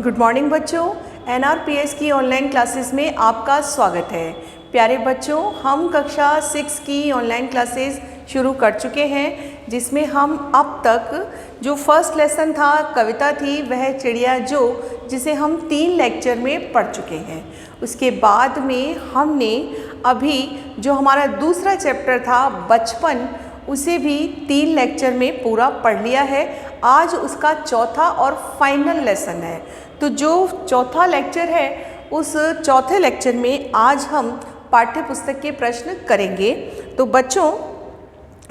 Good morning बच्चों, NRPS की online classes में आपका स्वागत है। प्यारे बच्चों, हम कक्षा 6 की ऑनलाइन क्लासेस शुरू कर चुके हैं, जिसमें हम अब तक जो फर्स्ट लेसन था, कविता थी, वह चिड़िया जो, जिसे हम 3 लेक्चर में पढ़ चुके हैं। उसके बाद में हमने अभी जो हमारा दूसरा चैप्टर था बचपन, उसे भी 3 लेक्चर में पूरा पढ़ लिया है। आज उसका चौथा और फाइनल लेसन है। तो जो चौथा लेक्चर है, उस चौथे लेक्चर में आज हम पाठ्य पुस्तक के प्रश्न करेंगे। तो बच्चों,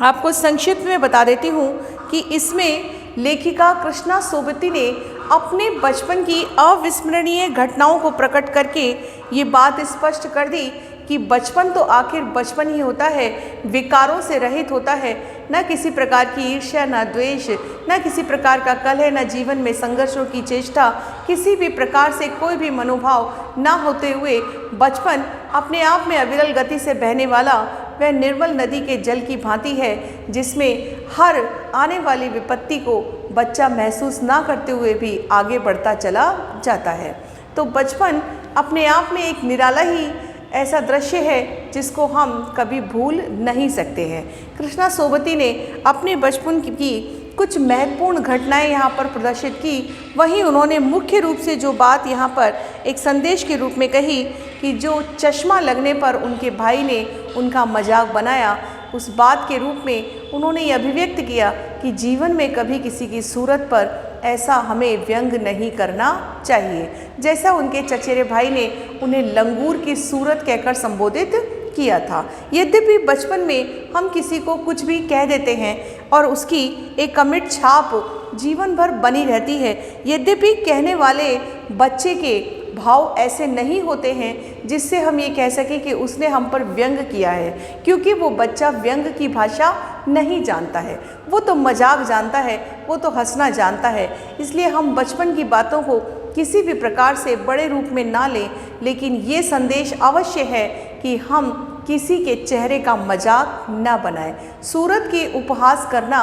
आपको संक्षिप्त में बता देती हूँ कि इसमें लेखिका कृष्णा सोबती ने अपने बचपन की अविस्मरणीय घटनाओं को प्रकट करके ये बात स्पष्ट कर दी कि बचपन तो आखिर बचपन ही होता है, विकारों से रहित होता है, न किसी प्रकार की ईर्ष्या, न द्वेष, न किसी प्रकार का कलह, न जीवन में संघर्षों की चेष्टा, किसी भी प्रकार से कोई भी मनोभाव न होते हुए बचपन अपने आप में अविरल गति से बहने वाला वह निर्मल नदी के जल की भांति है, जिसमें हर आने वाली विपत्ति को बच्चा महसूस ना करते हुए भी आगे बढ़ता चला जाता है। तो बचपन अपने आप में एक निराला ही ऐसा दृश्य है जिसको हम कभी भूल नहीं सकते हैं। कृष्णा सोबती ने अपने बचपन की कुछ महत्वपूर्ण घटनाएं यहाँ पर प्रदर्शित की। वहीं उन्होंने मुख्य रूप से जो बात यहाँ पर एक संदेश के रूप में कही कि जो चश्मा लगने पर उनके भाई ने उनका मजाक बनाया, उस बात के रूप में उन्होंने ये अभिव्यक्त किया कि जीवन में कभी किसी की सूरत पर ऐसा हमें व्यंग नहीं करना चाहिए, जैसा उनके चचेरे भाई ने उन्हें लंगूर की सूरत कहकर संबोधित किया था। यद्यपि बचपन में हम किसी को कुछ भी कह देते हैं और उसकी एक अमिट छाप जीवन भर बनी रहती है। यद्यपि कहने वाले बच्चे के भाव ऐसे नहीं होते हैं जिससे हम ये कह सकें कि उसने हम पर व्यंग किया है, क्योंकि वो बच्चा व्यंग की भाषा नहीं जानता है, वो तो मजाक जानता है, वो तो हंसना जानता है। इसलिए हम बचपन की बातों को किसी भी प्रकार से बड़े रूप में ना लें, लेकिन ये संदेश अवश्य है कि हम किसी के चेहरे का मजाक ना बनाएं। सूरत के उपहास करना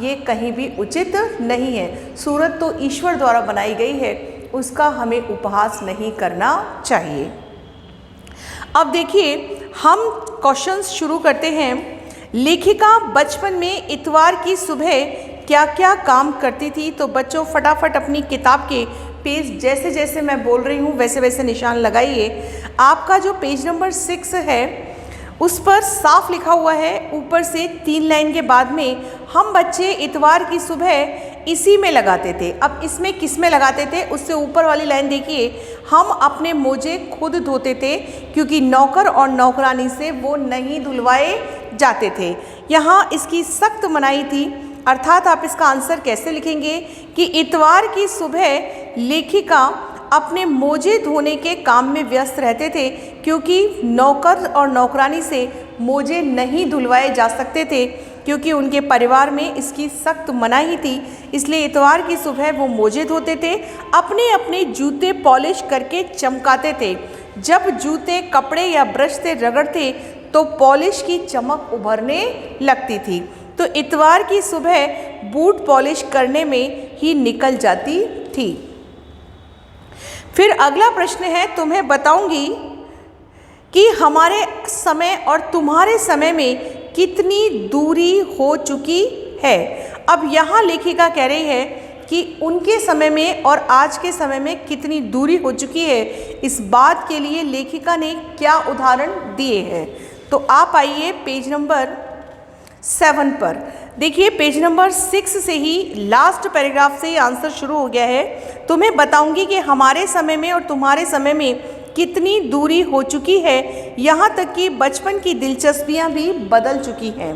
ये कहीं भी उचित नहीं है। सूरत तो ईश्वर द्वारा बनाई गई है, उसका हमें उपहास नहीं करना चाहिए। अब देखिए, हम क्वेश्चंस शुरू करते हैं। लेखिका बचपन में इतवार की सुबह क्या क्या काम करती थी? तो बच्चों, फटाफट अपनी किताब के पेज जैसे जैसे मैं बोल रही हूँ वैसे वैसे निशान लगाइए। आपका जो पेज नंबर 6 है, उस पर साफ लिखा हुआ है, ऊपर से 3 लाइन के बाद में हम बच्चे इतवार की सुबह इसी में लगाते थे। अब इसमें किस में लगाते थे? उससे ऊपर वाली लाइन देखिए, हम अपने मोजे खुद धोते थे क्योंकि नौकर और नौकरानी से वो नहीं धुलवाए जाते थे। यहाँ इसकी सख्त मनाही थी। अर्थात आप इसका आंसर कैसे लिखेंगे कि इतवार की सुबह लेखिका अपने मोजे धोने के काम में व्यस्त रहते थे, क्योंकि नौकर और नौकरानी से मोजे नहीं धुलवाए जा सकते थे, क्योंकि उनके परिवार में इसकी सख्त मनाही थी। इसलिए इतवार की सुबह वो मोजे धोते थे, अपने अपने जूते पॉलिश करके चमकाते थे। जब जूते कपड़े या ब्रश से रगड़ते तो पॉलिश की चमक उभरने लगती थी। तो इतवार की सुबह बूट पॉलिश करने में ही निकल जाती थी। फिर अगला प्रश्न है, तुम्हें बताऊंगी कि हमारे समय और तुम्हारे समय में कितनी दूरी हो चुकी है। अब यहाँ लेखिका कह रही है कि उनके समय में और आज के समय में कितनी दूरी हो चुकी है। इस बात के लिए लेखिका ने क्या उदाहरण दिए हैं? तो आप आइए पेज नंबर 7 पर। देखिए, पेज नंबर 6 से ही लास्ट पैराग्राफ से आंसर शुरू हो गया है। तुम्हें बताऊंगी कि हमारे समय में और तुम्हारे समय में कितनी दूरी हो चुकी है, यहाँ तक कि बचपन की दिलचस्पियाँ भी बदल चुकी हैं।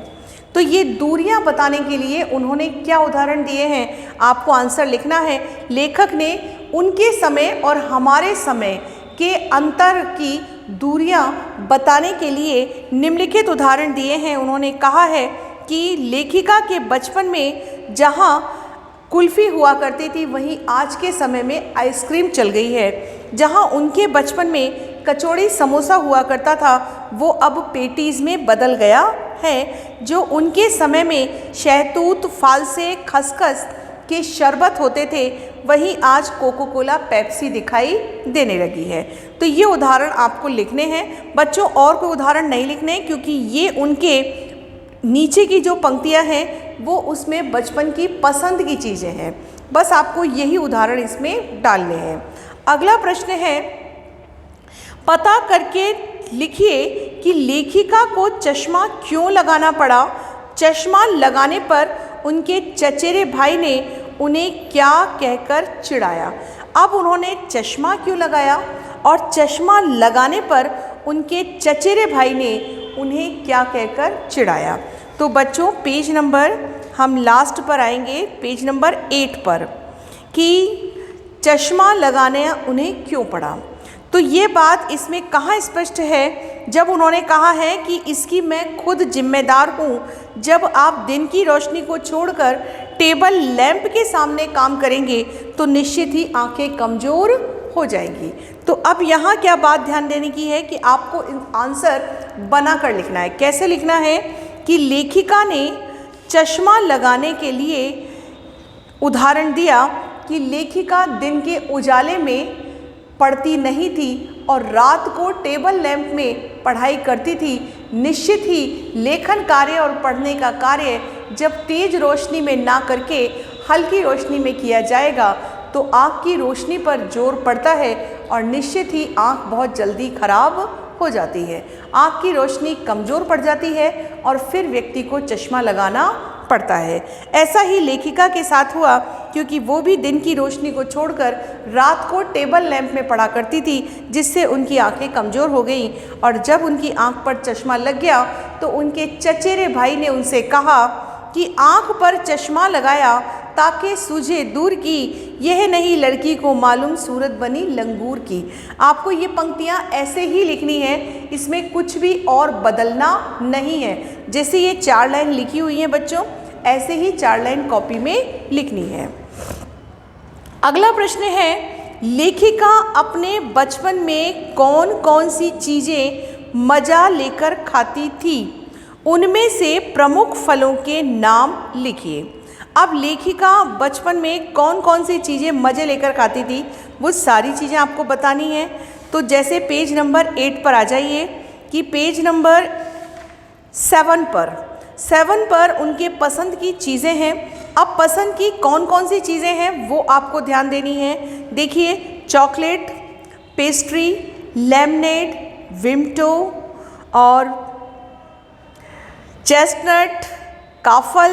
तो ये दूरियाँ बताने के लिए उन्होंने क्या उदाहरण दिए हैं, आपको आंसर लिखना है। लेखक ने उनके समय और हमारे समय के अंतर की दूरियाँ बताने के लिए निम्नलिखित उदाहरण दिए हैं। उन्होंने कहा है कि लेखिका के बचपन में जहाँ कुल्फ़ी हुआ करती थी, वहीं आज के समय में आइसक्रीम चल गई है। जहाँ उनके बचपन में कचौड़ी समोसा हुआ करता था, वो अब पेटीज़ में बदल गया है। जो उनके समय में शहतूत, फालसे, खसखस के शरबत होते थे वहीं आज कोको कोला पेप्सी दिखाई देने लगी है। तो ये उदाहरण आपको लिखने हैं बच्चों, और कोई उदाहरण नहीं लिखने हैं क्योंकि ये उनके नीचे की जो पंक्तियां हैं वो उसमें बचपन की पसंद की चीज़ें हैं। बस आपको यही उदाहरण इसमें डालने हैं। अगला प्रश्न है, पता करके लिखिए कि लेखिका को चश्मा क्यों लगाना पड़ा। चश्मा लगाने पर उनके चचेरे भाई ने उन्हें क्या कहकर चिढ़ाया। अब उन्होंने चश्मा क्यों लगाया और चश्मा लगाने पर उनके चचेरे भाई ने उन्हें क्या कहकर चिढ़ाया। तो बच्चों पेज नंबर हम लास्ट पर आएंगे, पेज नंबर 8 पर, कि चश्मा लगाने उन्हें क्यों पड़ा। तो ये बात इसमें कहाँ स्पष्ट है, जब उन्होंने कहा है कि इसकी मैं खुद जिम्मेदार हूँ। जब आप दिन की रोशनी को छोड़कर टेबल लैंप के सामने काम करेंगे तो निश्चित ही आंखें कमज़ोर हो जाएंगी। तो अब यहाँ क्या बात ध्यान देने की है कि आपको आंसर बनाकर लिखना है। कैसे लिखना है कि लेखिका ने चश्मा लगाने के लिए उदाहरण दिया कि लेखिका दिन के उजाले में पढ़ती नहीं थी और रात को टेबल लैंप में पढ़ाई करती थी। निश्चित ही लेखन कार्य और पढ़ने का कार्य जब तेज रोशनी में ना करके हल्की रोशनी में किया जाएगा तो आँख की रोशनी पर जोर पड़ता है और निश्चित ही आँख बहुत जल्दी खराब हो जाती है। आँख की रोशनी कमज़ोर पड़ जाती है और फिर व्यक्ति को चश्मा लगाना पड़ता है। ऐसा ही लेखिका के साथ हुआ क्योंकि वो भी दिन की रोशनी को छोड़कर रात को टेबल लैंप में पढ़ा करती थी, जिससे उनकी आंखें कमज़ोर हो गईं और जब उनकी आंख पर चश्मा लग गया तो उनके चचेरे भाई ने उनसे कहा कि आंख पर चश्मा लगाया ताकि सूझे दूर की, यह नहीं लड़की को मालूम सूरत बनी लंगूर की। आपको ये पंक्तियाँ ऐसे ही लिखनी है, इसमें कुछ भी और बदलना नहीं है। जैसे ये 4 लाइन लिखी हुई हैं बच्चों, ऐसे ही 4 लाइन कॉपी में लिखनी है। अगला प्रश्न है, लेखिका अपने बचपन में कौन कौन सी चीज़ें मज़ा लेकर खाती थी, उनमें से प्रमुख फलों के नाम लिखिए। अब लेखिका बचपन में कौन कौन सी चीज़ें मज़े लेकर खाती थी वो सारी चीज़ें आपको बतानी है। तो जैसे पेज नंबर 8 पर आ जाइए कि पेज नंबर 7 पर उनके पसंद की चीज़ें हैं। अब पसंद की कौन कौन सी चीज़ें हैं वो आपको ध्यान देनी है। देखिए, चॉकलेट, पेस्ट्री, लेमनेड, विमटो और चेस्टनट, काफल,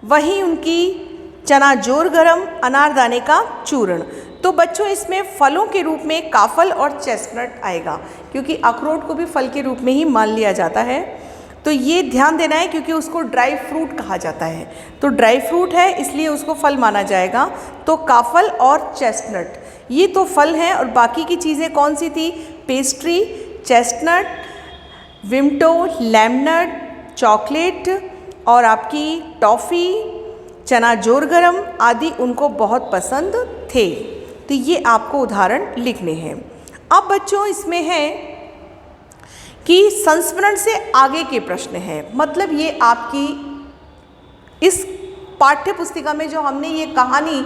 वहीं उनकी चना जोर गरम, अनारदाने का चूर्ण। तो बच्चों इसमें फलों के रूप में काफल और चेस्टनट आएगा क्योंकि अखरोट को भी फल के रूप में ही मान लिया जाता है। तो ये ध्यान देना है क्योंकि उसको ड्राई फ्रूट कहा जाता है, तो ड्राई फ्रूट है इसलिए उसको फल माना जाएगा। तो काफल और चेस्टनट ये तो फल हैं और बाकी की चीज़ें कौन सी थी, पेस्ट्री, चेस्टनट, विमटो, लेमनट, चॉकलेट और आपकी टॉफ़ी, चना जोर गरम आदि उनको बहुत पसंद थे। तो ये आपको उदाहरण लिखने हैं। अब बच्चों इसमें है कि संस्मरण से आगे के प्रश्न हैं, मतलब ये आपकी इस पाठ्य पुस्तिका में जो हमने ये कहानी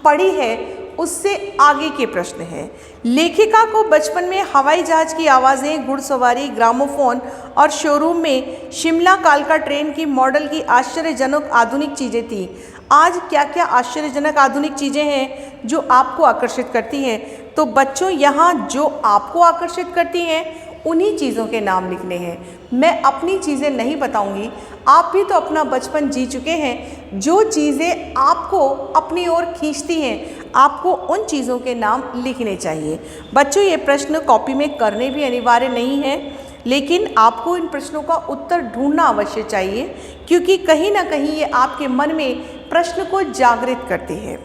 पढ़ी है उससे आगे के प्रश्न हैं। लेखिका को बचपन में हवाई जहाज की आवाज़ें, घुड़सवारी, ग्रामोफोन और शोरूम में शिमला कालका ट्रेन की मॉडल की आश्चर्यजनक आधुनिक चीज़ें थी। आज क्या क्या आश्चर्यजनक आधुनिक चीज़ें हैं जो आपको आकर्षित करती हैं। तो बच्चों यहाँ जो आपको आकर्षित करती हैं उन्हीं चीज़ों के नाम लिखने हैं। मैं अपनी चीज़ें नहीं बताऊंगी, आप भी तो अपना बचपन जी चुके हैं। जो चीज़ें आपको अपनी ओर खींचती हैं आपको उन चीज़ों के नाम लिखने चाहिए। बच्चों ये प्रश्न कॉपी में करने भी अनिवार्य नहीं है, लेकिन आपको इन प्रश्नों का उत्तर ढूंढना अवश्य चाहिए क्योंकि कहीं ना कहीं ये आपके मन में प्रश्न को जागृत करते हैं।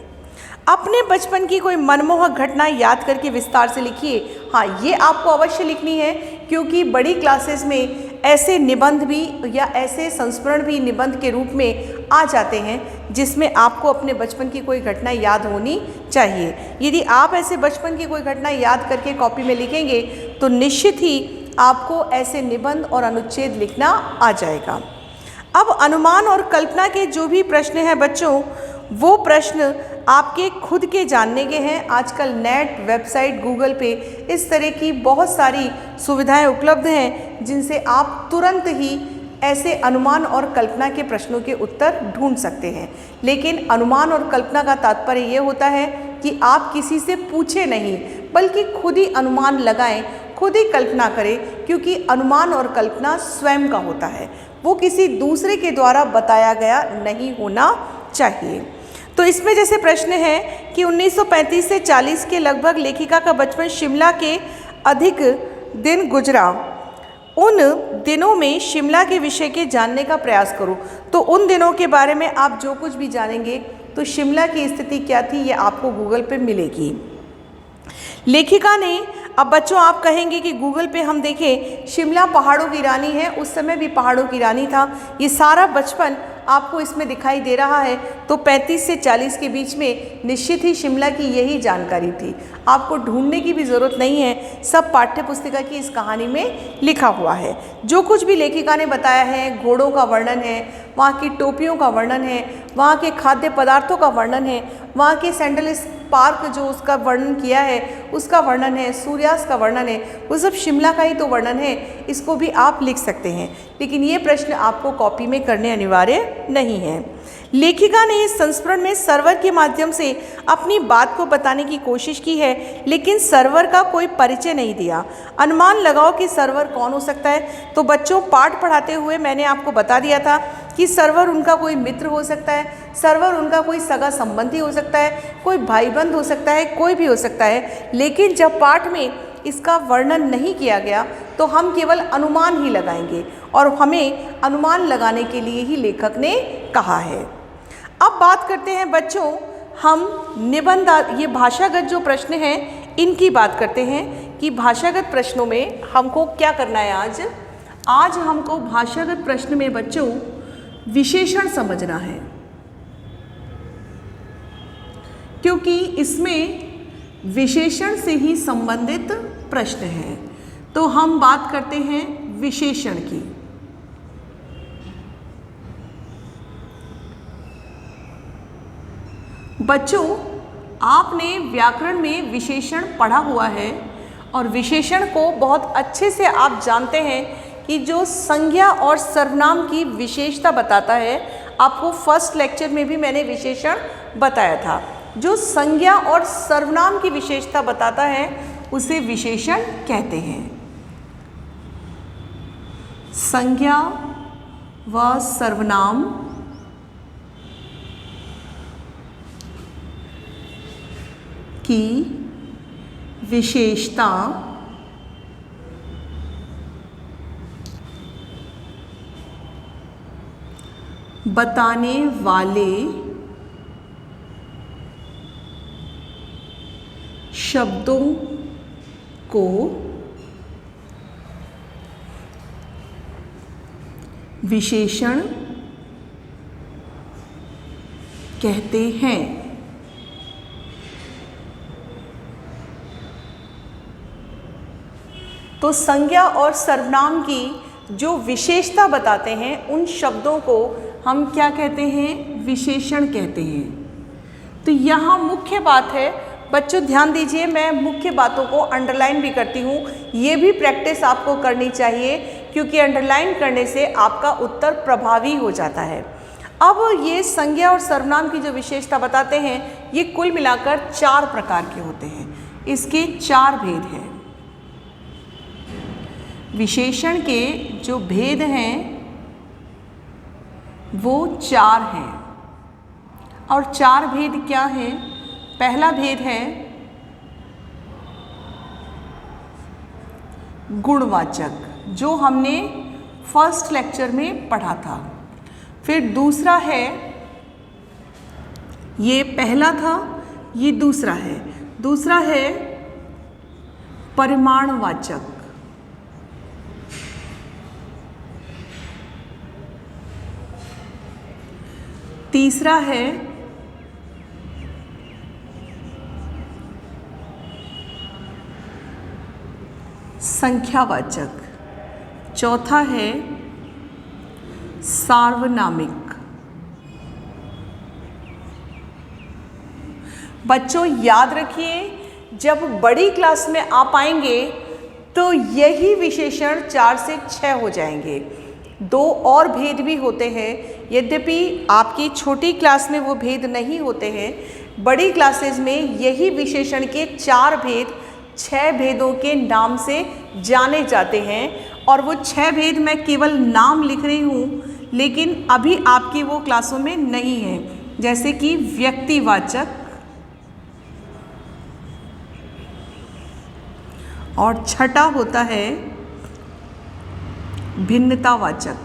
अपने बचपन की कोई मनमोहक घटना याद करके विस्तार से लिखिए। हाँ, ये आपको अवश्य लिखनी है क्योंकि बड़ी क्लासेस में ऐसे निबंध भी या ऐसे संस्मरण भी निबंध के रूप में आ जाते हैं जिसमें आपको अपने बचपन की कोई घटना याद होनी चाहिए। यदि आप ऐसे बचपन की कोई घटना याद करके कॉपी में लिखेंगे तो निश्चित ही आपको ऐसे निबंध और अनुच्छेद लिखना आ जाएगा। अब अनुमान और कल्पना के जो भी प्रश्न हैं बच्चों वो प्रश्न आपके खुद के जानने के हैं। आजकल नेट, वेबसाइट, गूगल पे इस तरह की बहुत सारी सुविधाएं उपलब्ध हैं जिनसे आप तुरंत ही ऐसे अनुमान और कल्पना के प्रश्नों के उत्तर ढूंढ सकते हैं। लेकिन अनुमान और कल्पना का तात्पर्य ये होता है कि आप किसी से पूछे नहीं, बल्कि खुद ही अनुमान लगाएं, खुद ही कल्पना करें, क्योंकि अनुमान और कल्पना स्वयं का होता है, वो किसी दूसरे के द्वारा बताया गया नहीं होना चाहिए। तो इसमें जैसे प्रश्न है कि 1935 से 40 के लगभग लेखिका का बचपन शिमला के अधिक दिन गुजरा। उन दिनों में शिमला के विषय के जानने का प्रयास करो। तो उन दिनों के बारे में आप जो कुछ भी जानेंगे तो शिमला की स्थिति क्या थी ये आपको गूगल पे मिलेगी। लेखिका ने, अब बच्चों आप कहेंगे कि गूगल पे हम देखें शिमला पहाड़ों की रानी है, उस समय भी पहाड़ों की रानी था, ये सारा बचपन आपको इसमें दिखाई दे रहा है। तो 35 से 40 के बीच में निश्चित ही शिमला की यही जानकारी थी, आपको ढूंढने की भी ज़रूरत नहीं है, सब पाठ्य पुस्तिका की इस कहानी में लिखा हुआ है। जो कुछ भी लेखिका ने बताया है, घोड़ों का वर्णन है, वहाँ की टोपियों का वर्णन है, वहाँ के खाद्य पदार्थों का वर्णन है, वहाँ के सैंडल पार्क जो उसका वर्णन किया है उसका वर्णन है, सूर्यास्त का वर्णन है, वो सब शिमला का ही तो वर्णन है, इसको भी आप लिख सकते हैं। लेकिन ये प्रश्न आपको कॉपी में करने अनिवार्य नहीं है। लेखिका ने इस संस्मरण में सर्वर के माध्यम से अपनी बात को बताने की कोशिश की है, लेकिन सर्वर का कोई परिचय नहीं दिया। अनुमान लगाओ कि सर्वर कौन हो सकता है। तो बच्चों पाठ पढ़ाते हुए मैंने आपको बता दिया था कि सर्वर उनका कोई मित्र हो सकता है, सर्वर उनका कोई सगा संबंधी हो सकता है, कोई भाईबंध हो सकता है, कोई भी हो सकता है। लेकिन जब पाठ में इसका वर्णन नहीं किया गया तो हम केवल अनुमान ही लगाएंगे, और हमें अनुमान लगाने के लिए ही लेखक ने कहा है। अब बात करते हैं बच्चों, हम निबंध, ये भाषागत जो प्रश्न हैं इनकी बात करते हैं कि भाषागत प्रश्नों में हमको क्या करना है। आज हमको भाषागत प्रश्न में बच्चों विशेषण समझना है, क्योंकि इसमें विशेषण से ही संबंधित प्रश्न है। तो हम बात करते हैं विशेषण की। बच्चों आपने व्याकरण में विशेषण पढ़ा हुआ है, और विशेषण को बहुत अच्छे से आप जानते हैं कि जो संज्ञा और सर्वनाम की विशेषता बताता है। आपको फर्स्ट लेक्चर में भी मैंने विशेषण बताया था। जो संज्ञा और सर्वनाम की विशेषता बताता है उसे विशेषण कहते हैं। संज्ञा व सर्वनाम की विशेषता बताने वाले शब्दों को विशेषण कहते हैं। तो संज्ञा और सर्वनाम की जो विशेषता बताते हैं उन शब्दों को हम क्या कहते हैं, विशेषण कहते हैं। तो यहाँ मुख्य बात है बच्चों, ध्यान दीजिए, मैं मुख्य बातों को अंडरलाइन भी करती हूँ, ये भी प्रैक्टिस आपको करनी चाहिए, क्योंकि अंडरलाइन करने से आपका उत्तर प्रभावी हो जाता है। अब ये संज्ञा और सर्वनाम की जो विशेषता बताते हैं ये कुल मिलाकर 4 प्रकार के होते हैं। इसके 4 भेद हैं। विशेषण के जो भेद हैं वो 4 हैं, और 4 भेद क्या हैं? पहला भेद है गुणवाचक, जो हमने फर्स्ट लेक्चर में पढ़ा था। फिर दूसरा है, ये पहला था, ये दूसरा है। दूसरा है परिमाणवाचक, तीसरा है संख्यावाचक, चौथा है सार्वनामिक, बच्चों याद रखिए, जब बड़ी क्लास में आप आएंगे तो यही विशेषण 4 से 6 हो जाएंगे। 2 और भेद भी होते हैं, यद्यपि आपकी छोटी क्लास में वो भेद नहीं होते हैं। बड़ी क्लासेस में यही विशेषण के 4 भेद 6 भेदों के नाम से जाने जाते हैं, और वो 6 भेद मैं केवल नाम लिख रही हूँ, लेकिन अभी आपकी वो क्लासों में नहीं है। जैसे कि व्यक्तिवाचक, और छठा होता है भिन्नतावाचक।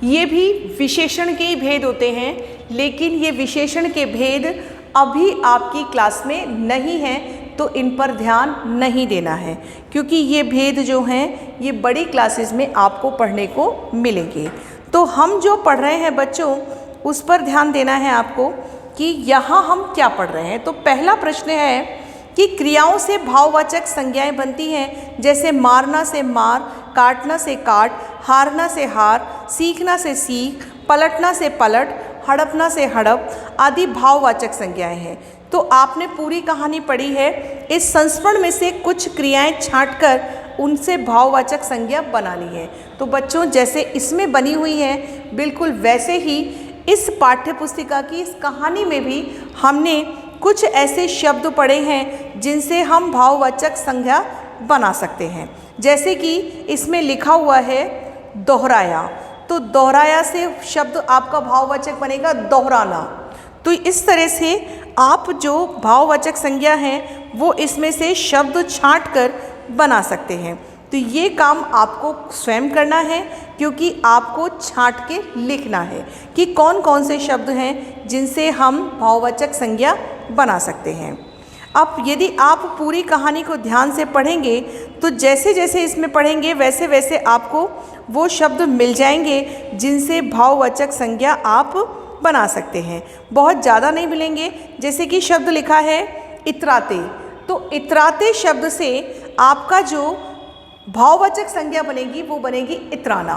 ये भी विशेषण के ही भेद होते हैं, लेकिन ये विशेषण के भेद अभी आपकी क्लास में नहीं है, तो इन पर ध्यान नहीं देना है, क्योंकि ये भेद जो हैं ये बड़ी क्लासेस में आपको पढ़ने को मिलेंगे। तो हम जो पढ़ रहे हैं बच्चों, उस पर ध्यान देना है आपको कि यहाँ हम क्या पढ़ रहे हैं। तो पहला प्रश्न है कि क्रियाओं से भाववाचक संज्ञाएं बनती हैं, जैसे मारना से मार, काटना से काट, हारना से हार, सीखना से सीख, पलटना से पलट, हड़पना से हड़प आदि भाववाचक संज्ञाएं हैं। तो आपने पूरी कहानी पढ़ी है, इस संस्करण में से कुछ क्रियाएं छांटकर उनसे भाववाचक संज्ञा बनानी है। तो बच्चों जैसे इसमें बनी हुई है, बिल्कुल वैसे ही इस पाठ्य पुस्तिका की इस कहानी में भी हमने कुछ ऐसे शब्द पढ़े हैं जिनसे हम भाववाचक संज्ञा बना सकते हैं। जैसे कि इसमें लिखा हुआ है दोहराया, तो दोहराया से शब्द आपका भाववाचक बनेगा दोहराना। तो इस तरह से आप जो भाववाचक संज्ञा हैं वो इसमें से शब्द छांटकर बना सकते हैं। तो ये काम आपको स्वयं करना है, क्योंकि आपको छांट के लिखना है कि कौन कौन से शब्द हैं जिनसे हम भाववाचक संज्ञा बना सकते हैं। अब यदि आप पूरी कहानी को ध्यान से पढ़ेंगे तो जैसे जैसे इसमें पढ़ेंगे वैसे वैसे आपको वो शब्द मिल जाएंगे जिनसे भाववाचक संज्ञा आप बना सकते हैं। बहुत ज़्यादा नहीं मिलेंगे। जैसे कि शब्द लिखा है इतराते, तो इतराते शब्द से आपका जो भाववाचक संज्ञा बनेगी वो बनेगी इतराना।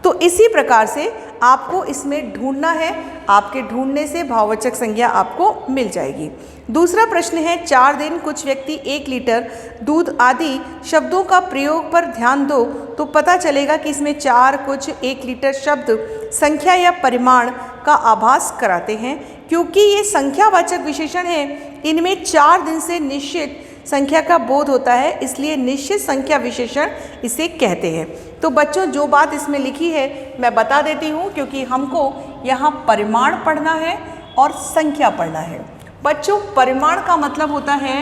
तो इसी प्रकार से आपको इसमें ढूंढना है, आपके ढूंढने से भाववाचक संज्ञा आपको मिल जाएगी। दूसरा प्रश्न है 4 दिन कुछ व्यक्ति 1 लीटर दूध आदि शब्दों का प्रयोग पर ध्यान दो, तो पता चलेगा कि इसमें 4 कुछ 1 लीटर शब्द संख्या या परिमाण का आभास कराते हैं। क्योंकि ये संख्यावाचक विशेषण है, इनमें 4 दिन से निश्चित संख्या का बोध होता है, इसलिए निश्चित संख्या विशेषण इसे कहते हैं। तो बच्चों जो बात इसमें लिखी है मैं बता देती हूँ, क्योंकि हमको यहाँ परिमाण पढ़ना है और संख्या पढ़ना है। बच्चों परिमाण का मतलब होता है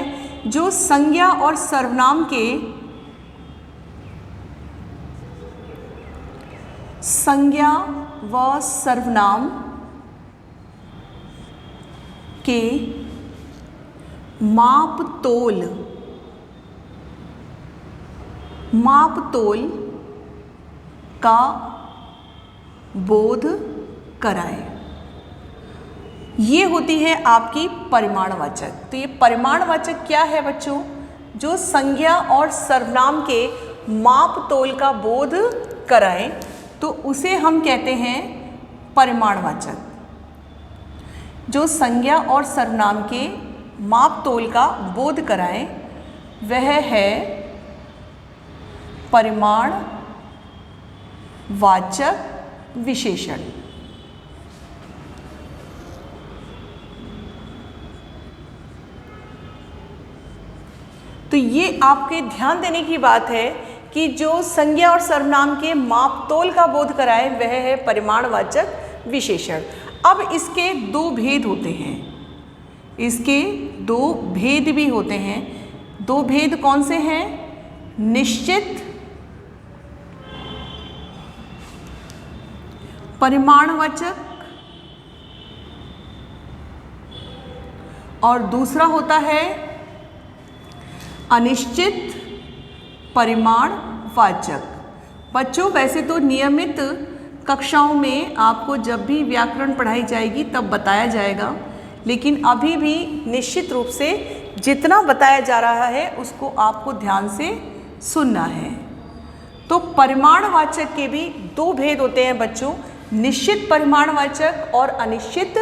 जो संज्ञा और सर्वनाम के संज्ञा व सर्वनाम के माप तोल का बोध कराए, ये होती है आपकी परिमाणवाचक। तो ये परिमाणवाचक क्या है बच्चों? जो संज्ञा और सर्वनाम के माप तोल का बोध कराए, तो उसे हम कहते हैं परिमाणवाचक। जो संज्ञा और सर्वनाम के माप तोल का बोध कराए वह है परिमाणवाचक विशेषण। तो ये आपके ध्यान देने की बात है कि जो संज्ञा और सर्वनाम के माप तोल का बोध कराए वह है परिमाणवाचक विशेषण। अब इसके 2 भेद होते हैं, इसके 2 भेद भी होते हैं। 2 भेद कौन से हैं? निश्चित परिमाणवाचक और दूसरा होता है अनिश्चित परिमाणवाचक। बच्चों वैसे तो नियमित कक्षाओं में आपको जब भी व्याकरण पढ़ाई जाएगी तब बताया जाएगा, लेकिन अभी भी निश्चित रूप से जितना बताया जा रहा है उसको आपको ध्यान से सुनना है। तो परिमाणवाचक के भी दो भेद होते हैं बच्चों, निश्चित परिमाणवाचक और अनिश्चित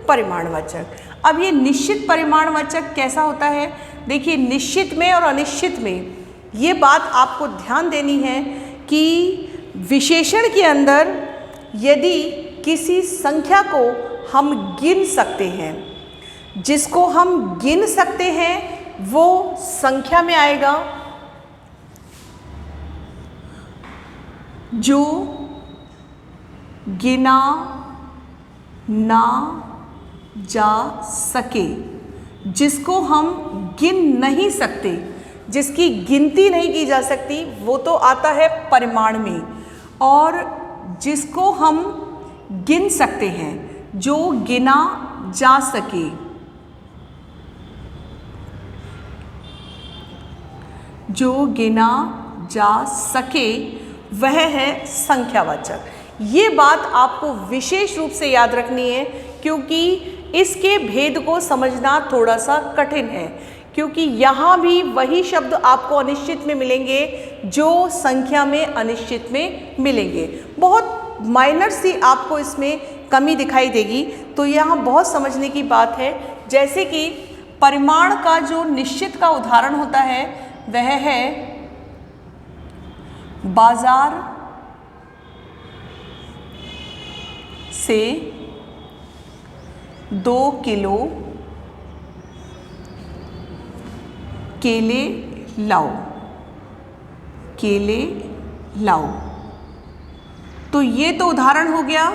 परिमाणवाचक। अब ये निश्चित परिमाणवाचक कैसा होता है? देखिए, निश्चित में और अनिश्चित में ये बात आपको ध्यान देनी है कि विशेषण के अंदर यदि किसी संख्या को हम गिन सकते हैं, जिसको हम गिन सकते हैं वो संख्या में आएगा, जो गिना ना जा सके, जिसको हम गिन नहीं सकते, जिसकी गिनती नहीं की जा सकती, वो तो आता है परिमाण में। और जिसको हम गिन सकते हैं, जो गिना जा सके, जो गिना जा सके, वह है संख्यावाचक। ये बात आपको विशेष रूप से याद रखनी है, क्योंकि इसके भेद को समझना थोड़ा सा कठिन है, क्योंकि यहाँ भी वही शब्द आपको अनिश्चित में मिलेंगे जो संख्या में अनिश्चित में मिलेंगे। बहुत माइनर सी आपको इसमें कमी दिखाई देगी, तो यहाँ बहुत समझने की बात है। जैसे कि परिमाण का जो निश्चित का उदाहरण होता है वह है बाजार से 2 किलो केले लाओ, केले लाओ। तो ये तो उदाहरण हो गया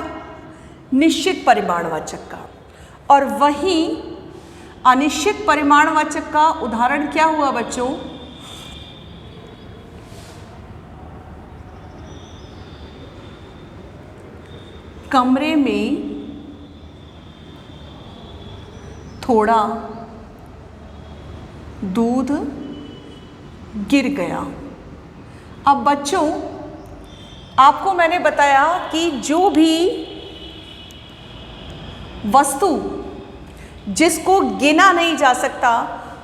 निश्चित परिमाणवाचक का। और वहीं अनिश्चित परिमाणवाचक का उदाहरण क्या हुआ बच्चों? कमरे में थोड़ा दूध गिर गया। अब बच्चों, आपको मैंने बताया कि जो भी वस्तु जिसको गिना नहीं जा सकता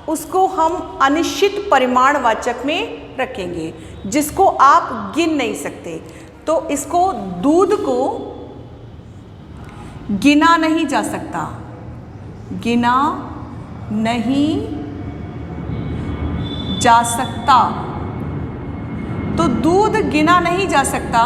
उसको हम अनिश्चित परिमाणवाचक में रखेंगे, जिसको आप गिन नहीं सकते। तो इसको दूध को गिना नहीं जा सकता, गिना नहीं जा सकता। तो दूध गिना नहीं जा सकता,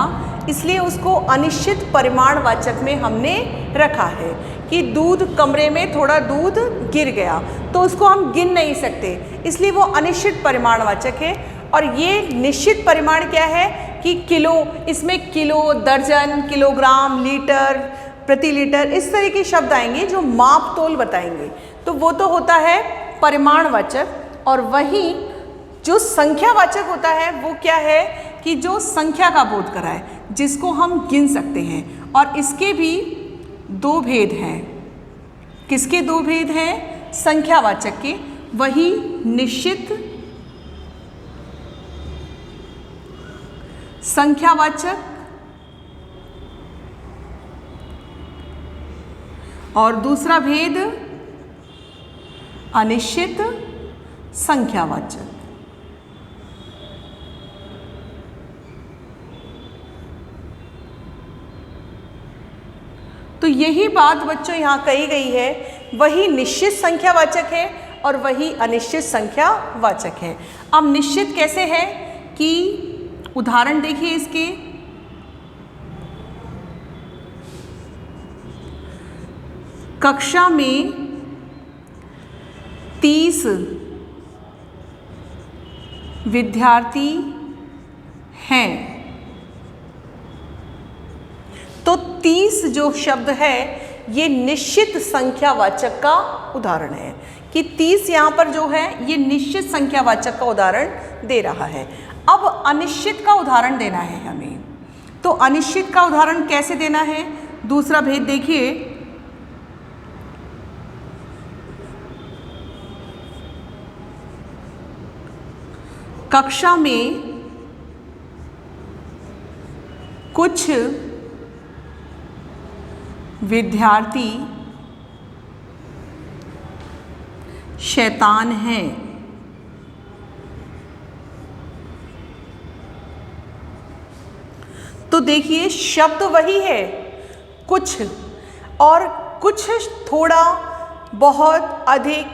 इसलिए उसको अनिश्चित परिमाणवाचक में हमने रखा है कि दूध, कमरे में थोड़ा दूध गिर गया, तो उसको हम गिन नहीं सकते, इसलिए वो अनिश्चित परिमाणवाचक है। और ये निश्चित परिमाण क्या है कि किलो, इसमें किलो, दर्जन, किलोग्राम, लीटर, प्रति लीटर, इस तरह के शब्द आएंगे जो माप तोल बताएंगे, तो वो तो होता है परिमाणवाचक। और वहीं जो संख्यावाचक होता है वो क्या है कि जो संख्या का बोध कराए, जिसको हम गिन सकते हैं। और इसके भी दो भेद हैं। किसके दो भेद हैं? संख्यावाचक के। वही निश्चित संख्यावाचक और दूसरा भेद अनिश्चित संख्यावाचक। तो यही बात बच्चों यहाँ कही गई है, वही निश्चित संख्यावाचक है और वही अनिश्चित संख्यावाचक है। अब निश्चित कैसे है कि उदाहरण देखिए इसके। कक्षा में 30 विद्यार्थी हैं, तो 30 जो शब्द है ये निश्चित संख्यावाचक का उदाहरण है कि 30 यहाँ पर जो है ये निश्चित संख्यावाचक का उदाहरण दे रहा है। अब अनिश्चित का उदाहरण देना है हमें, तो अनिश्चित का उदाहरण कैसे देना है? दूसरा भेद देखिए। कक्षा में कुछ विद्यार्थी शैतान हैं, तो देखिए शब्द वही है, कुछ और कुछ, थोड़ा, बहुत, अधिक,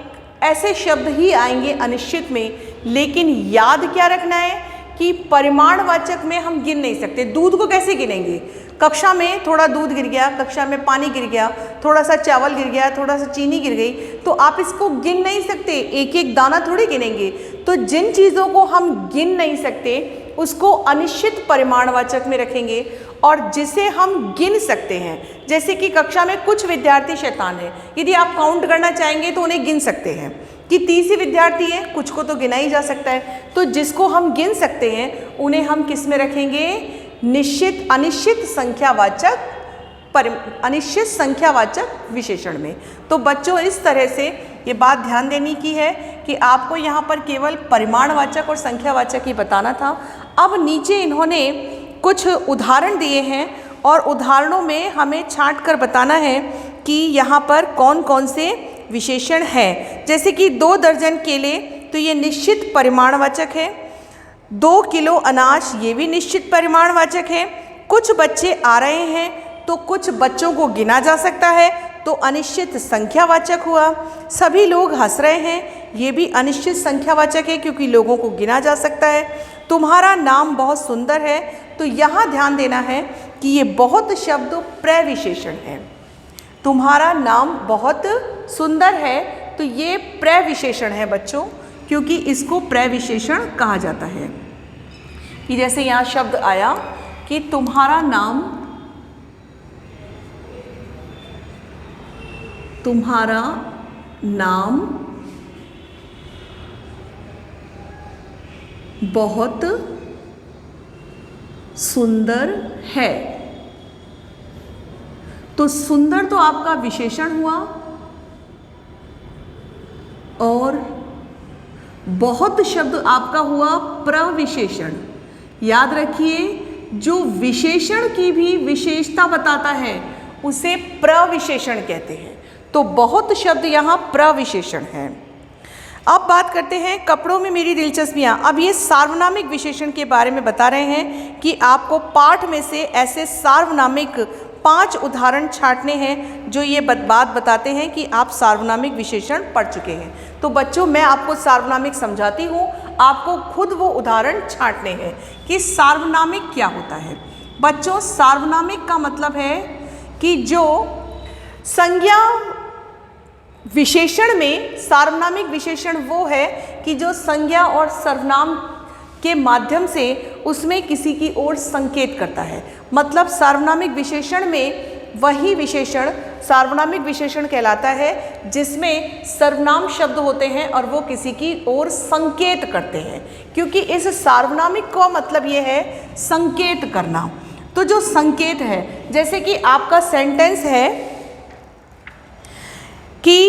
ऐसे शब्द ही आएंगे अनिश्चित में। लेकिन याद क्या रखना है कि परिमाणवाचक में हम गिन नहीं सकते। दूध को कैसे गिनेंगे? कक्षा में थोड़ा दूध गिर गया, कक्षा में पानी गिर गया, थोड़ा सा चावल गिर गया, थोड़ा सा चीनी गिर गई, तो आप इसको गिन नहीं सकते, एक एक दाना थोड़ी गिनेंगे। तो जिन चीज़ों को हम गिन नहीं सकते उसको अनिश्चित परिमाणवाचक में रखेंगे, और जिसे हम गिन सकते हैं, जैसे कि कक्षा में कुछ विद्यार्थी शैतान है, यदि आप काउंट करना चाहेंगे तो उन्हें गिन सकते हैं कि 30 ही विद्यार्थी हैं, कुछ को तो गिना ही जा सकता है। तो जिसको हम गिन सकते हैं उन्हें हम किस में रखेंगे? निश्चित अनिश्चित संख्यावाचक विशेषण में। तो बच्चों इस तरह से ये बात ध्यान देने की है कि आपको यहाँ पर केवल परिमाणवाचक और संख्यावाचक ही बताना था। अब नीचे इन्होंने कुछ उदाहरण दिए हैं और उदाहरणों में हमें छांट कर बताना है कि यहाँ पर कौन कौन से विशेषण हैं। जैसे कि 2 दर्जन केले, तो ये निश्चित परिमाणवाचक है। 2 किलो अनाज, ये भी निश्चित परिमाणवाचक है। कुछ बच्चे आ रहे हैं, तो कुछ बच्चों को गिना जा सकता है, तो अनिश्चित संख्यावाचक हुआ। सभी लोग हंस रहे हैं, ये भी अनिश्चित संख्यावाचक है क्योंकि लोगों को गिना जा सकता है। तुम्हारा नाम बहुत सुंदर है, तो यहाँ ध्यान देना है कि ये बहुत शब्द प्रविशेषण है। तुम्हारा नाम बहुत सुंदर है, तो ये प्रविशेषण है बच्चों, क्योंकि इसको प्रविशेषण कहा जाता है। कि जैसे यहाँ शब्द आया कि तुम्हारा नाम बहुत सुंदर है, तो सुंदर तो आपका विशेषण हुआ और बहुत शब्द आपका हुआ प्रविशेषण। याद रखिए, जो विशेषण की भी विशेषता बताता है उसे प्रविशेषण कहते हैं। तो बहुत शब्द यहाँ प्रविशेषण है। अब बात करते हैं कपड़ों में मेरी दिलचस्पियाँ। अब ये सार्वनामिक विशेषण के बारे में बता रहे हैं कि आपको पाठ में से ऐसे सार्वनामिक 5 उदाहरण छांटने हैं जो ये बात बताते हैं कि आप सार्वनामिक विशेषण पढ़ चुके हैं। तो बच्चों मैं आपको सार्वनामिक समझाती हूँ, आपको खुद वो उदाहरण छांटने हैं कि सार्वनामिक क्या होता है। बच्चों सार्वनामिक का मतलब है कि जो संज्ञा विशेषण में, सार्वनामिक विशेषण वो है कि जो संज्ञा और सर्वनाम के माध्यम से उसमें किसी की ओर संकेत करता है। मतलब सार्वनामिक विशेषण में वही विशेषण सार्वनामिक विशेषण कहलाता है जिसमें सर्वनाम शब्द होते हैं और वो किसी की ओर संकेत करते हैं, क्योंकि इस सार्वनामिक का मतलब ये है संकेत करना। तो जो संकेत है, जैसे कि आपका सेंटेंस है कि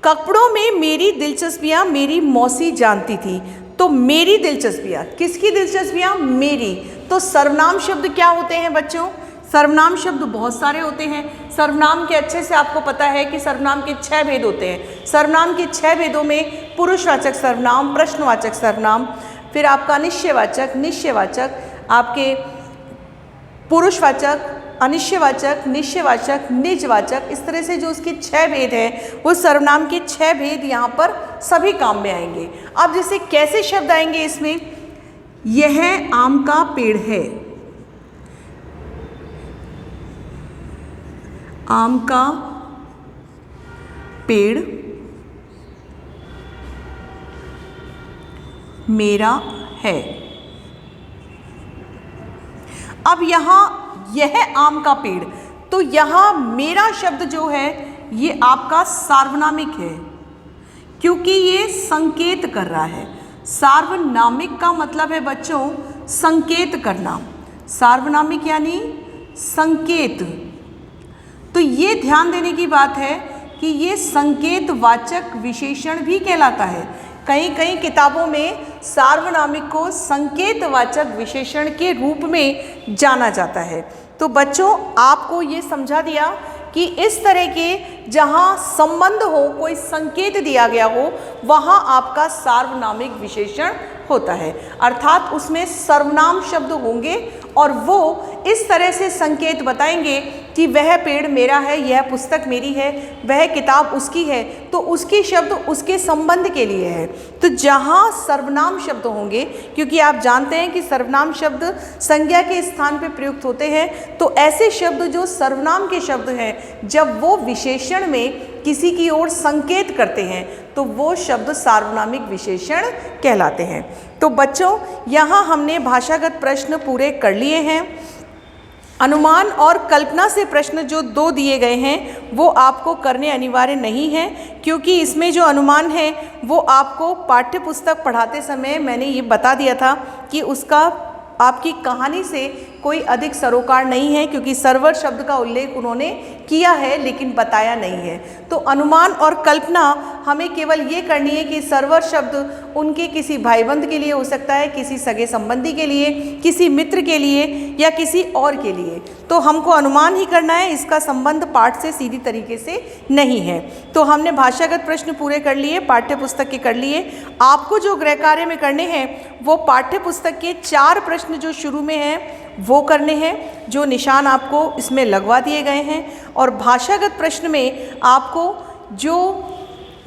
कपड़ों में मेरी दिलचस्पियाँ मेरी मौसी जानती थी, तो मेरी दिलचस्पियाँ, किसकी दिलचस्पियाँ? मेरी। तो सर्वनाम शब्द क्या होते हैं बच्चों? सर्वनाम शब्द बहुत सारे होते हैं। सर्वनाम के अच्छे से आपको पता है कि सर्वनाम के 6 भेद होते हैं। सर्वनाम के 6 भेदों में पुरुषवाचक सर्वनाम, प्रश्नवाचक सर्वनाम, फिर आपका निश्चयवाचक, निश्चयवाचक, आपके पुरुषवाचक, अनिश्चयवाचक, निश्चयवाचक, निजवाचक, इस तरह से जो उसके 6 भेद हैं वो सर्वनाम के 6 भेद यहाँ पर सभी काम में आएंगे। अब जैसे कैसे शब्द आएंगे इसमें? यह आम का पेड़ है, आम का पेड़ मेरा है। अब यहाँ यह आम का पेड़, तो यहाँ मेरा शब्द जो है ये आपका सार्वनामिक है, क्योंकि ये संकेत कर रहा है। सार्वनामिक का मतलब है बच्चों संकेत करना। सार्वनामिक यानी संकेत। तो ये ध्यान देने की बात है कि ये संकेतवाचक विशेषण भी कहलाता है। कई किताबों में सार्वनामिक को संकेतवाचक विशेषण के रूप में जाना जाता है। तो बच्चों आपको ये समझा दिया कि इस तरह के जहाँ संबंध हो, कोई संकेत दिया गया हो, वहाँ आपका सार्वनामिक विशेषण होता है। अर्थात उसमें सर्वनाम शब्द होंगे और वो इस तरह से संकेत बताएंगे कि वह पेड़ मेरा है, यह पुस्तक मेरी है, वह किताब उसकी है, तो उसके शब्द उसके संबंध के लिए है। तो जहाँ सर्वनाम शब्द होंगे, क्योंकि आप जानते हैं कि सर्वनाम शब्द संज्ञा के स्थान पर प्रयुक्त होते हैं, तो ऐसे शब्द जो सर्वनाम के शब्द हैं, जब वो विशेषण में किसी की ओर संकेत करते हैं तो वो शब्द सार्वनामिक विशेषण कहलाते हैं। तो बच्चों, यहाँ हमने भाषागत प्रश्न पूरे कर लिए हैं। अनुमान और कल्पना से प्रश्न जो 2 दिए गए हैं वो आपको करने अनिवार्य नहीं हैं, क्योंकि इसमें जो अनुमान है वो आपको पाठ्य पुस्तक पढ़ाते समय मैंने ये बता दिया था कि उसका आपकी कहानी से कोई अधिक सरोकार नहीं है, क्योंकि सर्वर शब्द का उल्लेख उन्होंने किया है लेकिन बताया नहीं है। तो अनुमान और कल्पना हमें केवल ये करनी है कि सर्वर शब्द उनके किसी भाईबंध के लिए हो सकता है, किसी सगे संबंधी के लिए, किसी मित्र के लिए या किसी और के लिए। तो हमको अनुमान ही करना है, इसका संबंध पाठ से सीधी तरीके से नहीं है। तो हमने भाषागत प्रश्न पूरे कर लिए, पाठ्य पुस्तक के कर लिए। आपको जो गृह कार्य में करने हैं वो पाठ्य पुस्तक के 4 प्रश्न जो शुरू में हैं वो करने हैं, जो निशान आपको इसमें लगवा दिए गए हैं। और भाषागत प्रश्न में आपको जो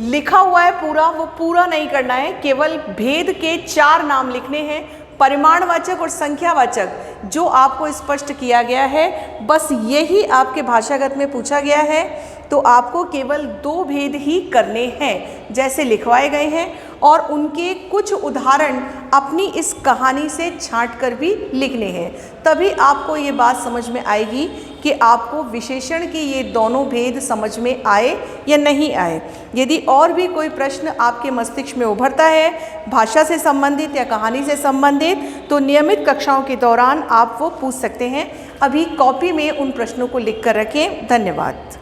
लिखा हुआ है पूरा, वो पूरा नहीं करना है, केवल भेद के 4 नाम लिखने हैं, परिमाणवाचक और संख्यावाचक जो आपको स्पष्ट किया गया है, बस यही आपके भाषागत में पूछा गया है। तो आपको केवल 2 भेद ही करने हैं जैसे लिखवाए गए हैं, और उनके कुछ उदाहरण अपनी इस कहानी से छांट कर भी लिखने हैं। तभी आपको ये बात समझ में आएगी कि आपको विशेषण के ये दोनों भेद समझ में आए या नहीं आए। यदि और भी कोई प्रश्न आपके मस्तिष्क में उभरता है भाषा से संबंधित या कहानी से संबंधित, तो नियमित कक्षाओं के दौरान आप वो पूछ सकते हैं। अभी कॉपी में उन प्रश्नों को लिख कर रखें। धन्यवाद।